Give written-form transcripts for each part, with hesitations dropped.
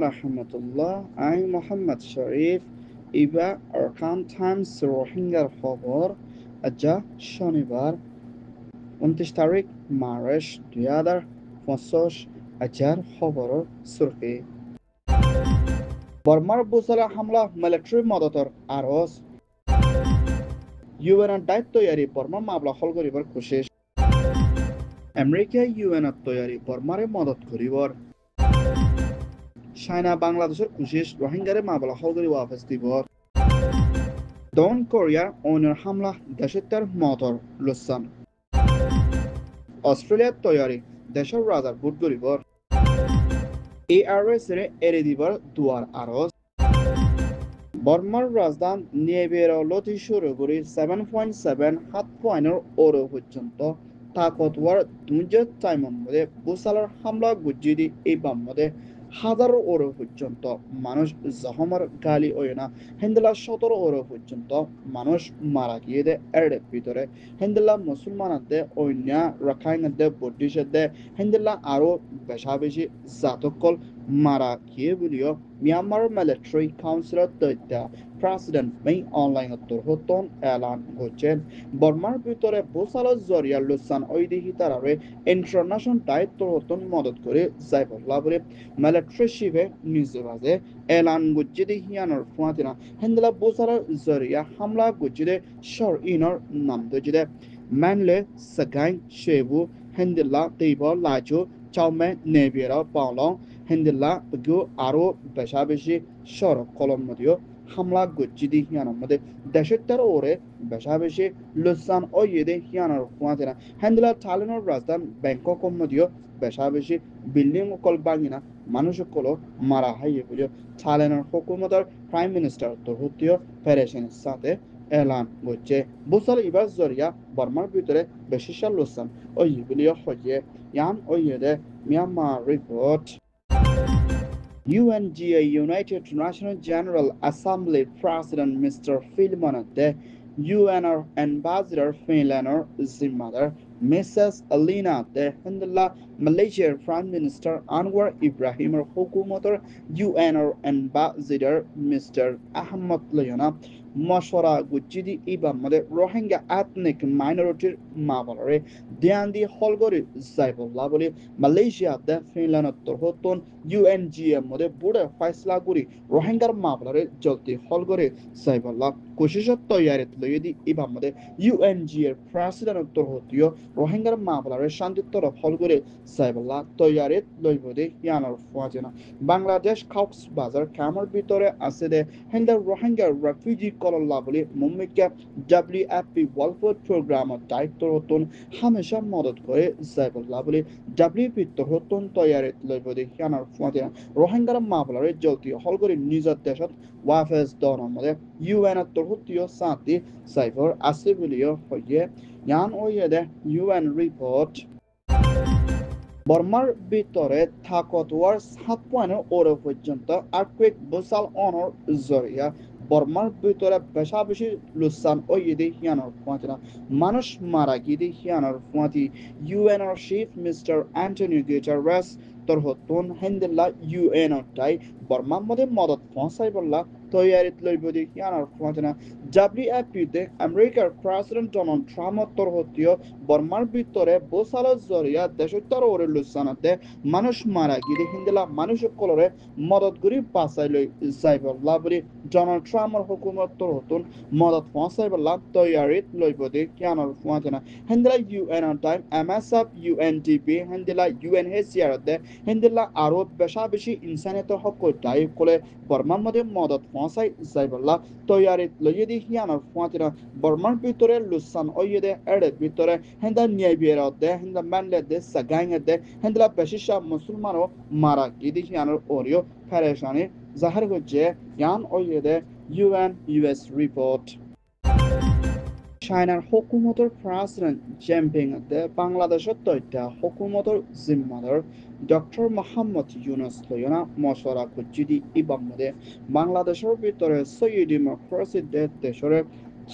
রহমতুল্লাহ। আমি মোহাম্মদ শরীফ। ইবা আরকান টাইমস রোহিঙ্গার খবর। আজ শনিবার 29 তারিখ মার্চ 2025। আজর খবরের সুরখি। বর্মার বুসালা হামলা মিলিটারি মদতর আরজ। ইউএনের দায়িত্ব তৈয়ারি বর্মার মামলা হল করিবার কোশিশ। আমেরিকায় ইউএনের তৈয়ারি বর্মারে মদত করিবার। চাইনা বাংলাদেশের কোশিশ রোহিঙ্গারে মামলা হল করি ওয়াপস দিবর। দক্ষিণ কোরিয়ার অন্যের হামলা দেশের মদর লুসান। অস্ট্রেলিয়ার তৈয়ারি দেশের রাজার ভোট গরিবর। এআরএস এড়ে দিবার দুয়ার আরজ। বর্মার রাজধানী নিয়েবেরলতি শুরু করে 7.7 7 পয়েন্টের ওর পর্যন্ত তাকতওয়ার দুর্যোগ টাইমের মধ্যে বুসালার হামলা গুজিয়ে এই বাম্মদে হাজারো ওর পর্যন্ত মানুষ জহমর গালি ওই না হেন্দলা 17 ওর পর্যন্ত মানুষ মারা গিয়ে দে এর ভিতরে হেন্দলা মুসলমানদের অন্য রাখাইনদের বুদ্ধিসদের হেন্দলা আরো বেশা বেশি জাতকল মারা গিয়ে বলিও মিয়ানমার মিলিটারি কাউন্সিলের তথ্য প্রেসিডেন্ট মেই অনলাইন তরহতন এলান করছেন বর্মার ভিতরে বোসালত জরিয়া লুসান ঐদিহি তারারে ইন্টারন্যাশনাল দায়িত্ব হতন মদত করে যাইবল্লা বলে মিলিটারি শিবে নিজে বাজে এলান গুজিদে হিয়ানোর ফুয়াতিনা হেন্দলা বোসালত জরিয়া হামলা গুজিদে শর ইনর নাম দজিদে ম্যানলে সাগাইন শেবু হেন্দলা তেইব লাজো চাউমে নেবিয়েরা পাওলং হেন্দলা বগু আরো বেশা বেশি সড়ক কলম মধ্যে হামলা গজ্জিদি হিয়ানোর মধ্যে দেশের ওরে বেশা বেশি লুসান ও ইয়েদে হিয়ানোর ফুয়াতিনা হেন্দলা থাইল্যান্ডের রাজধানী ব্যাংকক মধ্যে বেশা বেশি বিল্ডিং কল বাঙিনা মানুষ কল মারা হাইয়ে বলে থাইল্যান্ডের হুকুমতের প্রাইম মিনিস্টার তরহতীয় ফেডারেশনের সাথে এলান করছে বুসাল ইবাস জরিয়া বর্মার ভিতরে বেশি সাল লুসান ও ইবলিও হয়ে ইয়ান ও ইয়েদে Myanmar report. UNGA United Nations General Assembly President Mr. Philemon De, UNR Ambassador Finland Zimmer, Mrs. Alina De Hindla, Malaysia Prime Minister Anwar Ibrahim Hukumator, UNR Ambassador Mr. Ahmad Leona, মশরা গুজিদি ইবাম মধ্যে Rohingya ethnic মাইনরিটির মামলারে ধ্যান দিয়ে হলগরি যাইবল্লা বলে মালয়েশিয়াতে ফিনল্যান্ডত তরহতন ইউএনজিএম মধ্যে বুড়ে ফয়সলা করি রোহিঙ্গার মামলারে জলদি হলগরি যাইবল্লা কোশিশত তৈয়ারিত লইদি ইবাম মধ্যে ইউএনজিএর প্রেসিডেন্ট তরহতীয় রোহিঙ্গার মামলারে শান্তির তরফ হলগরি যাইবল্লা তৈয়ারিত লইবদে ইয়ানোর ফুয়াজনা বাংলাদেশ কক্সবাজার ক্যামের ভিতরে আছে দে হিন্দার রোহিঙ্গা রেফিউজি কলল্লা বলে মুম্বাইকে WFP ওয়েলফেয়ার প্রোগ্রামের দায়িত্ব রতন হামেশা মদত করে যাইবল্লা বলে WFP তরহতন তৈয়ারিত লইবদে ইয়ানোর ফুয়াজনা রোহিঙ্গার মামলারে জলদি হলগরি নিজের দেশত ওয়াফেজ দনের মধ্যে ইউএন তরহতীয় শান্তি সাইফর আছে বলিও হইয়ে ইয়ান ওইয়ে ইউএন রিপোর্ট বর্মার ভিতরে থাকতওয়ার 7 পয়েন্টের ওর পর্যন্ত আর্থকুয়েক বুসাল অনর জরিয়া বর্মার ভিতরে বেশা বেশি লুসান ও ইদি হিয়ানোর ফুয়াতিনা মানুষ মারা গিয়ে হিয়ানোর ফুয়াতি ইউএনর চিফ মিস্টার অ্যান্টনিও গুতেরেস তরহতন হেন্দেলা ইউএনর টাই বর্মার মধ্যে মদত পৌঁছাই বললা তৈয়ারিত লইবদি হিয়ানোর ফুয়াতিনা WFPতে আমেরিকার প্রেসিডেন্ট ডোনাল্ড ট্রাম্প তরহতীয় বর্মার ভিতরে বোসালত জরিয়া দেশোত্তর ওরে লুসানাতে মানুষ মারা গিয়ে হিন্দেলা মানুষ কলরে মদত করি পাসাই লই যাইবল্লা বলি ডোনাল্ড ট্রাম্পের হুকুমত তরহতন মদত পৌঁছাই বললা তৈয়ারিত লইবদি হিয়ানোর ফুয়াতিনা হেন্দেলা ইউএনর টাইম MSF UNDP হেন্দেলা UNHCR দে হেন্দেলা আরো বেশা বেশি ইনসানিয়ত হক দায়ী করে বর্মার মধ্যে মদত পৌঁছাই যাইবল্লা তৈয়ারিত লইদি হিয়ানোর ফুয়াতিনা বর্মার ভিতরে লুসান ওইদে এড়ে ভিতরে হেন্দা নিয়াবিয়ের দে হেন্দা ম্যানলে দে সাগাইং দে হেন্দলা বেশিসা মুসলমানও মারা গিদি হিয়ানোর ওরিও ফেরেশানি জাহার হচ্ছে ইয়ান ওইদে US রিপোর্ট চাইনার হুকুমতের প্রেসিডেন্ট জিনপিং দে বাংলাদেশের তথ্য হুকুমতের জিম্মাদার ডক্টর মোহাম্মদ ইউনুস লয়না মশরা কুজিদি ইবাম মধ্যে বাংলাদেশের ভিতরে সই ডেমোক্রেসি দেশের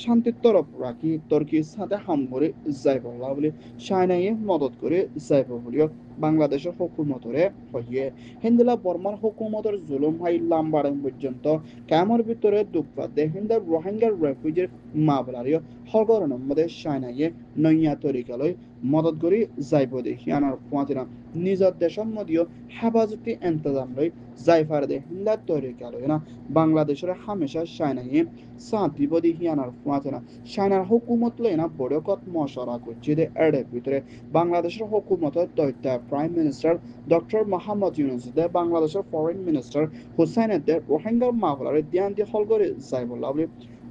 শান্তির তরফ রাখি তুর্কির সাথে হাম করে যাইবল্লা বলে চাইনায় মদত করে যাইব বলিও বাংলাদেশের হুকুমতরে হইয়ে হিন্দুলা বর্মার হুকুমতর জুলুম হাই লাম্বারেন পর্যন্ত কামর ভিতরে দুঃখাদে হিন্দু রোহিঙ্গার রেফিউজির মাবলারিও হগরণের মধ্যে সাইনাইয়ে নইয়া তরিকালয় মদত করি যাইব দেখি আনার পথিনা নিজের দেশের মধ্যেও হেফাজতি ইন্তজাম লই যাইফার দে হিন্দা তরিকালয় না বাংলাদেশের হামেশা সাইনাইয়ে সাথ দিব দেখি আনার পথিনা সাইনার হুকুমত লই না বড় কত মশরা করছে দে এর ভিতরে বাংলাদেশের হুকুমতের দৈত্য prime minister doctor Mohammad Yunus দে বাংলাদেশের ফরেন মিনিস্টার হুসাইন দে রোহিঙ্গার মামলার ধ্যান দিয়ে হল করে যাইবল্লাহ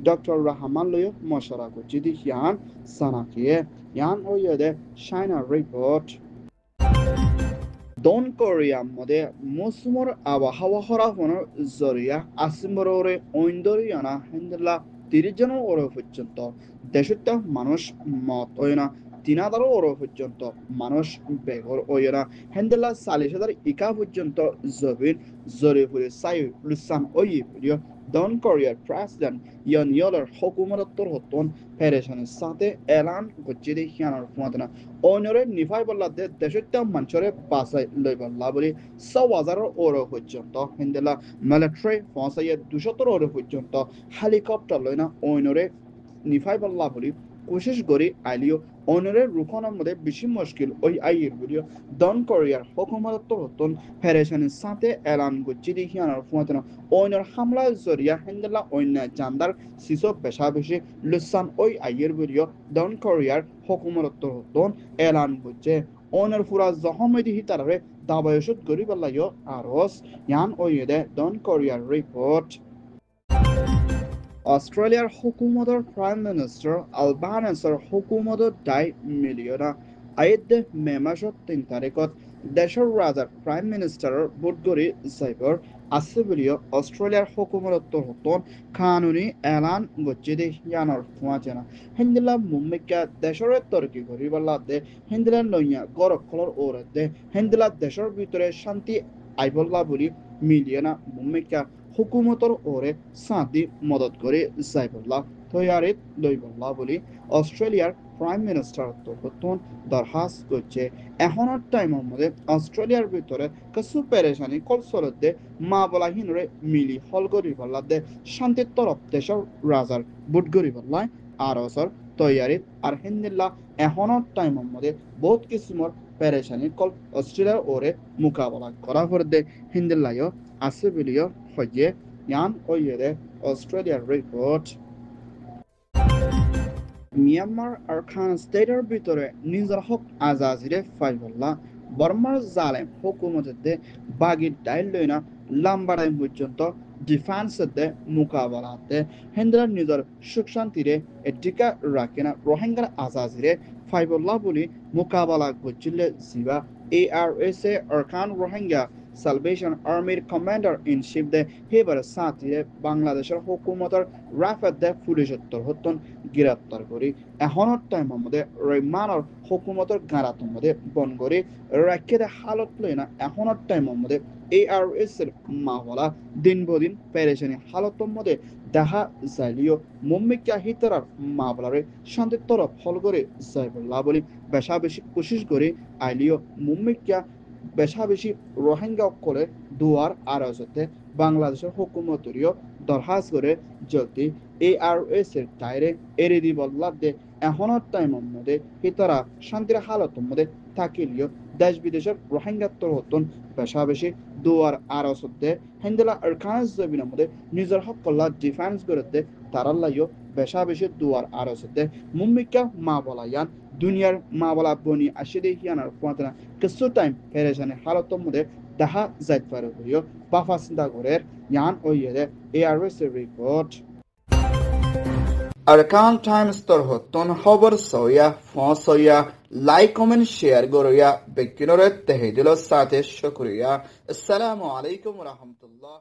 ডক্টর রহমান লয় মশরা করছে দি ইয়ান সানাকিয়ে ইয়ান ওইদে চাইনা রিপোর্ট দক্ষিণ কোরিয়ার মধ্যে মৌসুমের আবহাওয়া হরাফনের জরিয়া আসিমরে ঐন্দরিয়ানা হিন্দলা 30 জনের ওর পর্যন্ত দেশত মানুষ মত হয় না 3000 ওর পর্যন্ত মানুষ বেঘর হয় না হিন্দলা 40,000 ইকা পর্যন্ত জবিন জরি ফুরে সাই লুসান ওই ভিডিও দক্ষিণ কোরিয়ার প্রেসিডেন্ট ইয়ন ইয়লের হুকুমতর হতন পেরেশানের সাথে এলান করছে দেখিয়ানোর ফুয়াতনা অন্যরে নিফাই বল্লাদে দেশত মানুষরে বাসাই লই বল্লা বলি 100,000 ওর পর্যন্ত হিন্দলা মিলিটারি ফসাইয়ে 200 ওর পর্যন্ত হেলিকপ্টার লই না অন্যরে নিফাই বল্লা বলি কোশিশ করি আইলিও অন্যরে রুখনের মধ্যে বেশি মুশকিল ওই আইয়ের ভিডিও দক্ষিণ কোরিয়ার হুকুমতর হতন পেরেশানের সাথে এলান করছে দেখিয়ানোর ফুয়াতনা অন্যর হামলা জরিয়া হিন্দলা অন্য জান্দার সিসো পেশা বেশি লুসান ওই আইয়ের ভিডিও দক্ষিণ কোরিয়ার হুকুমতর হতন এলান করছে অন্যর ফুরা জহমেদি হিতারে দাবায়সুদ করি বললাইও আরস ইয়ান ওইদে দক্ষিণ কোরিয়ার রিপোর্ট অস্ট্রেলিয়ার হুকুমতর প্রাইম মিনিস্টার আলবানেসর হুকুমতর দায় মিলিয়না আইদে মে মাসৰ 3 তাৰিখত দেশৰ ৰাজাৰ প্ৰাইম মিনিষ্টাৰৰ বুধগৰি যাইবৰ আছে বুলিও অস্ট্রেলিয়ার হুকুমতর হতন কানুনি এলান গচ্ছে দে ইয়ানোর ফুয়াচেনা হিন্দিলা মুম্মিকা দেশের তরকি করি বললাদে হিন্দিলা নইয়া গরব খলর ওরদে হিন্দিলা দেশের ভিতরে শান্তি আইবল্লা বলি মিলিয়না মুম্মিকা হুকুমতর ওরে সাদি মদত করে যাইবল্লা তৈয়ারিত লইবল্লা বলি অস্ট্রেলিয়ার প্রাইম মিনিস্টার তখন দরখাস্ত করছে এখনের টাইমের মধ্যে অস্ট্রেলিয়ার ভিতরে কিছু পেরেশানি কলসলতে মা বলাহীনরে মিলি হল করি বললাদে শান্তির তরফ দেশের রাজার বুট করি বললায় আর অসর তৈয়ারিত আর হিন্দিল্লা এখনের টাইমের মধ্যে বহুত কিসিমর পেরেশানি কল অস্ট্রেলিয়ার ওরে মোকাবেলা করা হরদে হিন্দিল্লায়ও আছে বলিও হয়ে ইয়ান ওইদে অস্ট্রেলিয়ার রিপোর্ট মিয়ানমার আরখান স্টেটের ভিতরে নিজের হক আজাজিরে ফাইবল্লা বর্মার জালেম হুকুমতে বাগির ডাইল লইনা লাম্বারাই পর্যন্ত ডিফেন্সে মোকাবেলাতে হিন্দুরা নিজের সুখ শান্তিরে টিকা রাখে না রোহিঙ্গার আজাজিরে ফাইবল্লা বলি মোকাবেলা করছিলে জিবা ARS আরখান রোহিঙ্গা সালভেশন আর্মির কমান্ডার ইন চিফ দে হেবার সাথে বাংলাদেশের হুকুমতর রাফাত দে পুলিশত্তর হতন গ্রেপ্তার করি এখনের টাইমের মধ্যে রহমানের হুকুমতর গারাতর মধ্যে বন করে রাখে দে হালত লই না এখনের টাইমের মধ্যে ARS এর মাওলা দিন বদিন পেরেশানি হালতর মধ্যে দেখা যাইলিও মুম্মিকা হিতরার মামলারে শান্তির তরফ হল করে যাইবল্লা বলি বেশা বেশি কোশিশ করে আইলিও মুম্মিকা বেশা বেশি রোহিঙ্গা করে দুয়ার আরজতে বাংলাদেশের হুকুমতরিও দরখাস্ত করে যদি ARS এর টাইরে এরে দি বললাদে এখনের টাইমের মধ্যে হিতরা শান্তির হালতের মধ্যে থাকিলিও দেশ বিদেশের রোহিঙ্গাত্তর হতন বেশা বেশি দুয়ার আরজতে হিন্দলা আরখান জমিনের মধ্যে নিজের হকল্লা ডিফেন্স করতে তারাল্লাইও বেশা বেশি দুয়ার আরজতে মুম্মিকা মা বলায়ান দুনিয়ার মা বলা বনি আসে দেখিয়ানার পথনা কিছু টাইম পেরেশানি হালতের মধ্যে দেখা যাইতে পারে বলিও বাফা চিন্তা করে ইয়ান ওইদে ARS রিপোর্ট আরকান টাইমস তর হতন খবর সয়া ফসয়া লাইক কমেন্ট শেয়ার গরয়া বেকিনরে তেহেদিল সাথে শুকরিয়া আসসালামু আলাইকুম ওয়া রাহমাতুল্লাহ।